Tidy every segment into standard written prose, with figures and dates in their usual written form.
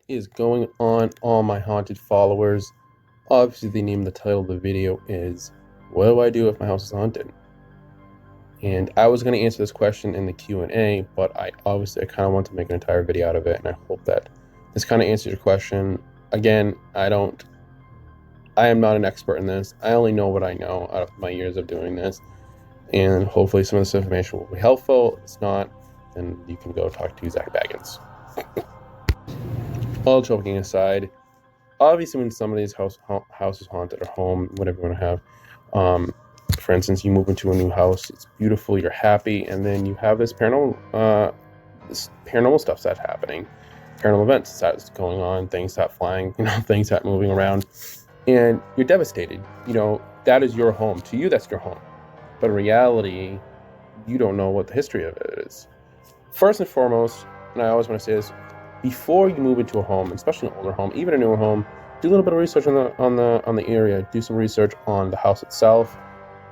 is going on, all my haunted followers? Obviously, the name of the title of the video is, what do I do if my house is haunted? And I was going to answer this question in the Q&A, but I kind of want to make an entire video out of it, and I hope that this kind of answers your question. Again, I am not an expert in this. I only know what I know out of my years of doing this, and hopefully some of this information will be helpful. If it's not, then you can go talk to Zach Baggins. All joking aside, obviously when somebody's house is haunted, or home, whatever you want to have, for instance, you move into a new house, it's beautiful, you're happy, and then you have this paranormal stuff that's happening, paranormal events starts going on, things start flying, things start moving around, and you're devastated. That is your home. To you, that's your home, but in reality, you don't know what the history of it is. First and foremost, and I always want to say this, before you move into a home, especially an older home, even a newer home, do a little bit of research on the area. Do some research on the house itself.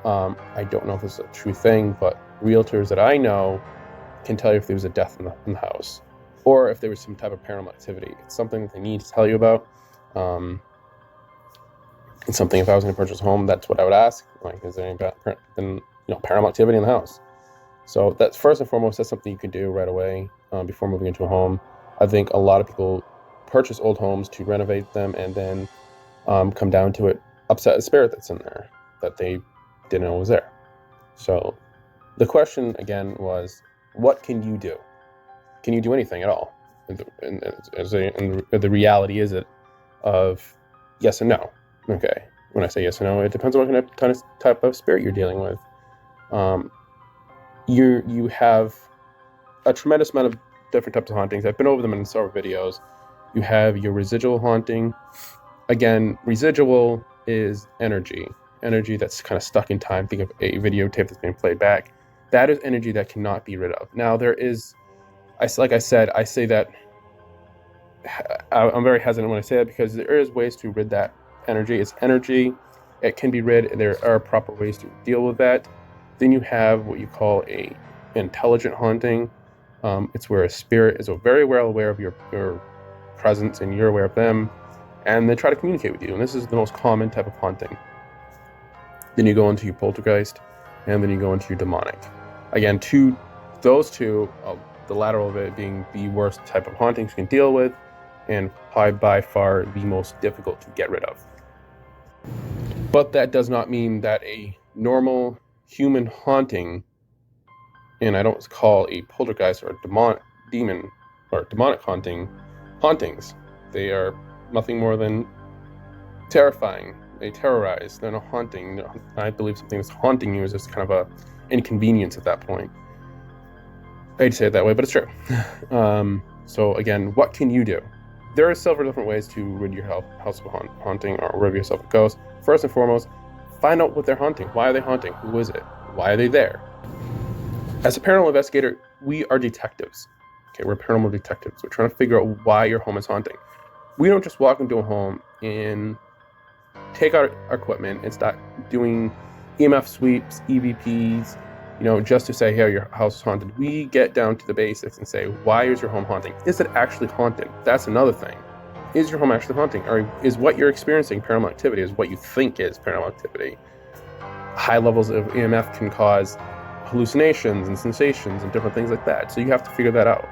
I don't know if this is a true thing, but realtors that I know can tell you if there was a death in the house, or if there was some type of paranormal activity. It's something that they need to tell you about. It's something, if I was going to purchase a home, that's what I would ask. Like, is there any paranormal activity in the house? So that's first and foremost. That's something you can do right away before moving into a home. I think a lot of people purchase old homes to renovate them, and then come down to it, upset a spirit that's in there that they didn't know was there. So the question again was, what can you do? Can you do anything at all? And the reality is it of yes and no. Okay, when I say yes and no, it depends on what kind of type of spirit you're dealing with. You have a tremendous amount of different types of hauntings. I've been over them in several videos. You have your residual haunting. Again, residual is energy that's kind of stuck in time. Think of a videotape that's being played back. That is energy that cannot be rid of. Now, there is, like I said, I say that I'm very hesitant when I say that, because there is ways to rid that energy. It's energy. It can be rid, and there are proper ways to deal with that. Then you have what you call a intelligent haunting. It's where a spirit is very well aware of your presence, and you're aware of them, and they try to communicate with you. And this is the most common type of haunting. Then you go into your poltergeist, and then you go into your demonic. Again, those two, the latter of it being the worst type of hauntings you can deal with, and probably by far the most difficult to get rid of. But that does not mean that a normal human haunting, and I don't call a poltergeist or a demonic hauntings. They are nothing more than terrifying. They terrorize. They're not haunting. I believe something that's haunting you is just kind of a inconvenience at that point. I hate to say it that way, but it's true. So again, what can you do? There are several different ways to rid your house of a haunting, or rid yourself of a ghost. First and foremost, find out what they're haunting. Why are they haunting? Who is it? Why are they there? As a paranormal investigator, we are detectives. Okay, we're paranormal detectives. We're trying to figure out why your home is haunting. We don't just walk into a home and take out our equipment and start doing EMF sweeps, EVPs, just to say, hey, your house is haunted. We get down to the basics and say, why is your home haunting? Is it actually haunted? That's another thing. Is your home actually haunting? Or is what you're experiencing paranormal activity? Is what you think is paranormal activity? High levels of EMF can cause hallucinations and sensations and different things like that. So you have to figure that out.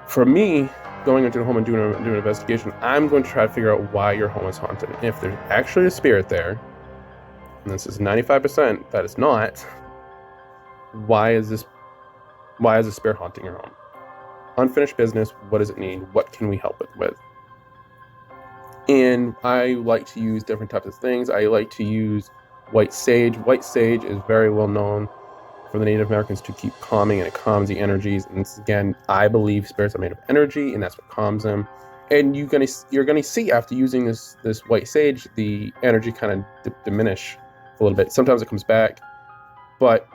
For me, going into a home and doing an investigation, I'm going to try to figure out why your home is haunted. And if there's actually a spirit there, and this is 95% that it's not, why is the spirit haunting your home? Unfinished business, what does it need? What can we help it with? And I like to use different types of things. I like to use white sage. White sage is very well known for the Native Americans to keep calming, and it calms the energies. And again, I believe spirits are made of energy, and that's what calms them. And you're gonna see after using this white sage, the energy kind of diminish a little bit. Sometimes it comes back, but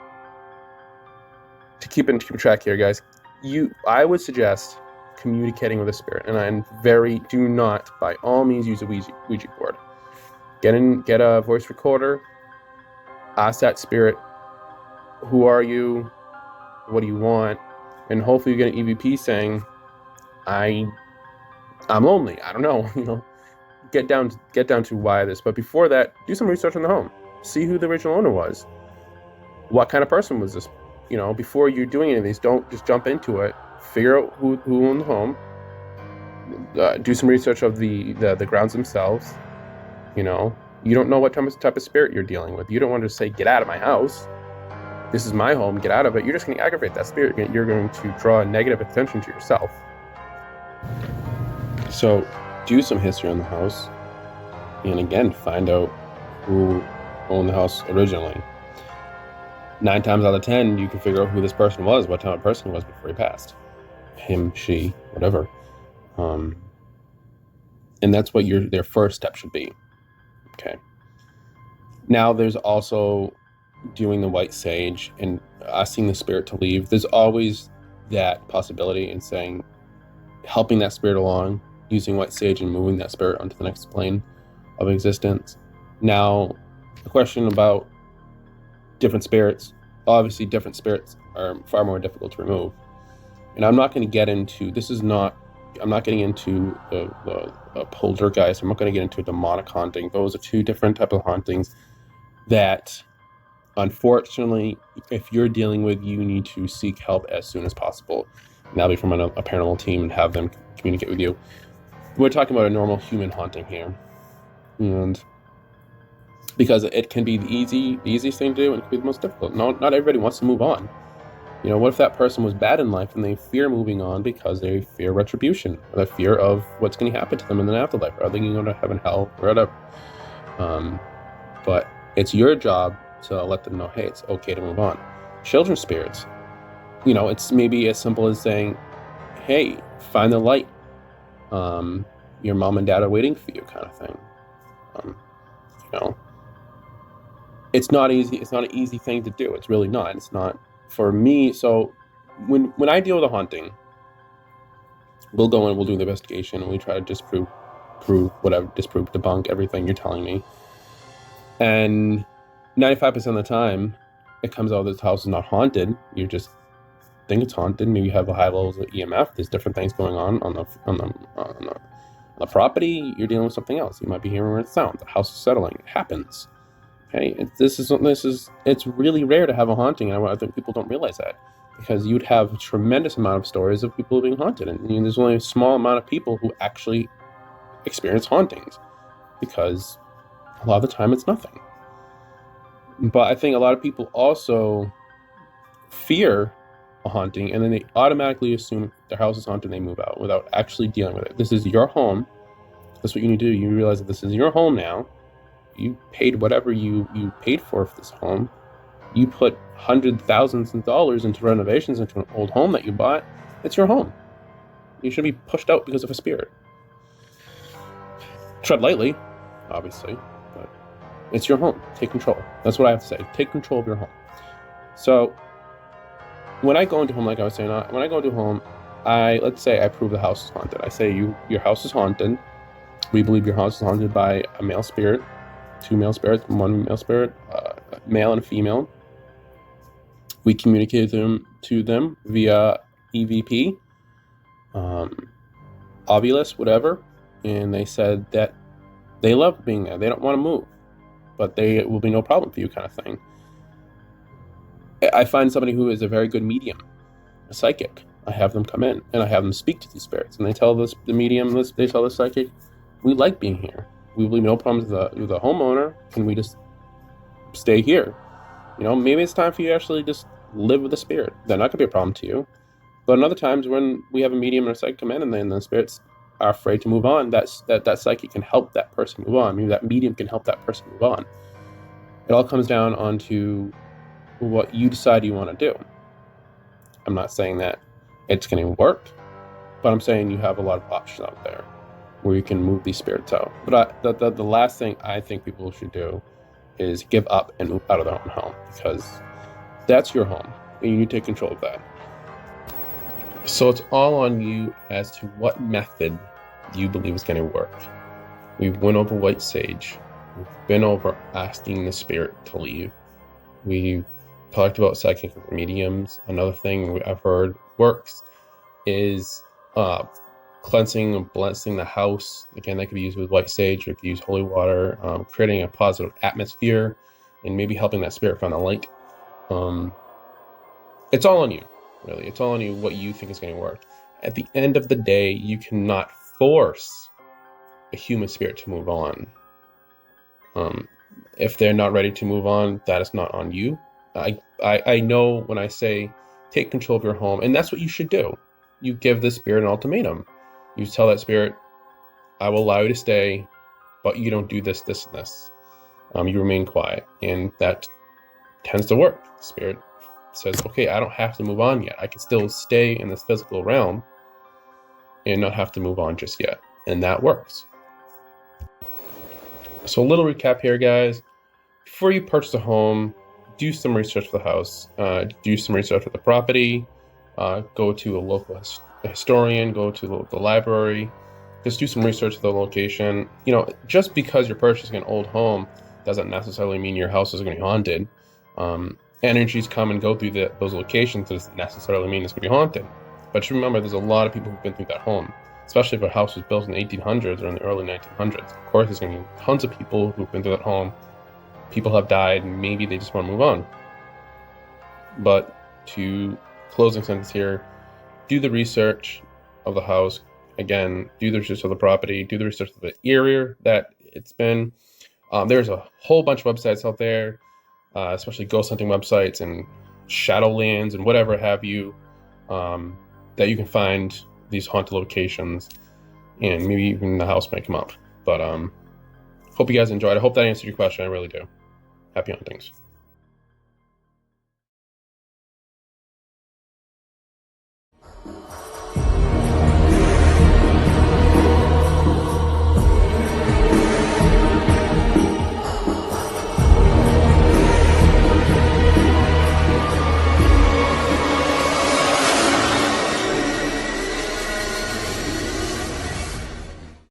to keep track here, guys, I would suggest communicating with a spirit, and do not by all means use a Ouija board. Get a voice recorder, ask that spirit, who are you, what do you want, and hopefully you get an EVP saying, I I'm lonely. I don't know. Get down to why this. But before that, do some research on the home. See who the original owner was. What kind of person was this? Before you're doing any of these, don't just jump into it. Figure out who owned the home. Do some research of the grounds themselves. You don't know what type of spirit you're dealing with. You don't want to say, get out of my house. This is my home, get out of it. You're just going to aggravate that spirit. You're going to draw negative attention to yourself. So do some history on the house. And again, find out who owned the house originally. 9 times out of 10, you can figure out who this person was, what type of person he was before he passed. Him, she, whatever. And that's what their first step should be. Okay. Now there's also doing the white sage and asking the spirit to leave. There's always that possibility in saying, helping that spirit along, using white sage and moving that spirit onto the next plane of existence. Now, a question about different spirits. Obviously, different spirits are far more difficult to remove. And I'm not going to get into, I'm not getting into the poltergeist. I'm not going to get into a demonic haunting. Those are 2 different types of hauntings that, unfortunately, if you're dealing with, you need to seek help as soon as possible. And that'll be from a paranormal team and have them communicate with you. We're talking about a normal human haunting here. And because it can be the easiest thing to do, and it can be the most difficult. Not everybody wants to move on. What if that person was bad in life and they fear moving on because they fear retribution, or the fear of what's going to happen to them in the afterlife? Are they going to go to heaven, hell, or whatever? But it's your job to let them know, hey, it's okay to move on. Children's spirits, it's maybe as simple as saying, hey, find the light. Your mom and dad are waiting for you, kind of thing. It's not easy. It's not an easy thing to do. It's really not. It's not for me. So when I deal with a haunting, we'll go in, we'll do the investigation, and we try to disprove, debunk everything you're telling me. And 95% of the time, it comes out that this house is not haunted. You just think it's haunted. Maybe you have high levels of EMF. There's different things going on the property. You're dealing with something else. You might be hearing weird sound. The house is settling. It happens. Okay, it's really rare to have a haunting, and I think people don't realize that, because you'd have a tremendous amount of stories of people being haunted, and there's only a small amount of people who actually experience hauntings, because a lot of the time it's nothing. But I think a lot of people also fear a haunting, and then they automatically assume their house is haunted and they move out without actually dealing with it. This is your home. That's what you need to do. You realize that this is your home now. You paid whatever you paid for this home. You put hundreds, thousands of dollars into renovations into an old home that you bought. It's your home. You shouldn't be pushed out because of a spirit. Tread lightly, obviously, but it's your home. Take control. That's what I have to say. Take control of your home. So when I go into a home, like I was saying, when I go into a home, let's say I prove the house is haunted. I say your house is haunted. We believe your house is haunted by a male spirit. 2 male spirits, 1 male spirit, male and female. We communicated to them via EVP, Ovulus, whatever, and they said that they love being there. They don't want to move, but it will be no problem for you, kind of thing. I find somebody who is a very good medium, a psychic. I have them come in and I have them speak to these spirits, and they tell the medium, they tell the psychic, we like being here. We will have no problems with the homeowner. Can we just stay here? Maybe it's time for you to actually just live with the spirit. They're not going to be a problem to you. But in other times when we have a medium or a psychic come in and then the spirits are afraid to move on, that psychic can help that person move on. Maybe that medium can help that person move on. It all comes down onto what you decide you want to do. I'm not saying that it's going to work, but I'm saying you have a lot of options out there where you can move these spirits out. But the last thing I think people should do is give up and move out of their own home, because that's your home and you need to take control of that. So it's all on you as to what method you believe is going to work. We've went over white sage. We've been over asking the spirit to leave. We've talked about psychic mediums. Another thing I've heard works is cleansing and blessing the house. Again, that could be used with white sage, or you could use holy water, creating a positive atmosphere, and maybe helping that spirit find the light. It's all on you, really. It's all on you what you think is going to work. At the end of the day, you cannot force a human spirit to move on. If they're not ready to move on, that is not on you. I know when I say take control of your home, and that's what you should do. You give the spirit an ultimatum. You tell that spirit, I will allow you to stay, but you don't do this, this, and this. You remain quiet, and that tends to work. The spirit says, okay, I don't have to move on yet. I can still stay in this physical realm and not have to move on just yet. And that works. So a little recap here, guys. Before you purchase a home, do some research for the house. Do some research for the property. Go to a local historian. Go to the library. Just do some research for the location. Just because you're purchasing an old home doesn't necessarily mean your house is going to be haunted. Energies come and go through those locations. Doesn't necessarily mean it's going to be haunted. But just remember, there's a lot of people who've been through that home, especially if a house was built in the 1800s or in the early 1900s. Of course, there's going to be tons of people who've been through that home. People have died, and maybe they just want to move on. But to closing sentence here, do the research of the house. Again, do the research of the property. Do the research of the area that it's been. There's a whole bunch of websites out there, especially ghost hunting websites and Shadowlands and whatever have you, that you can find these haunted locations, and maybe even the house might come up. But hope you guys enjoyed. I hope that answered your question. I really do. Happy huntings.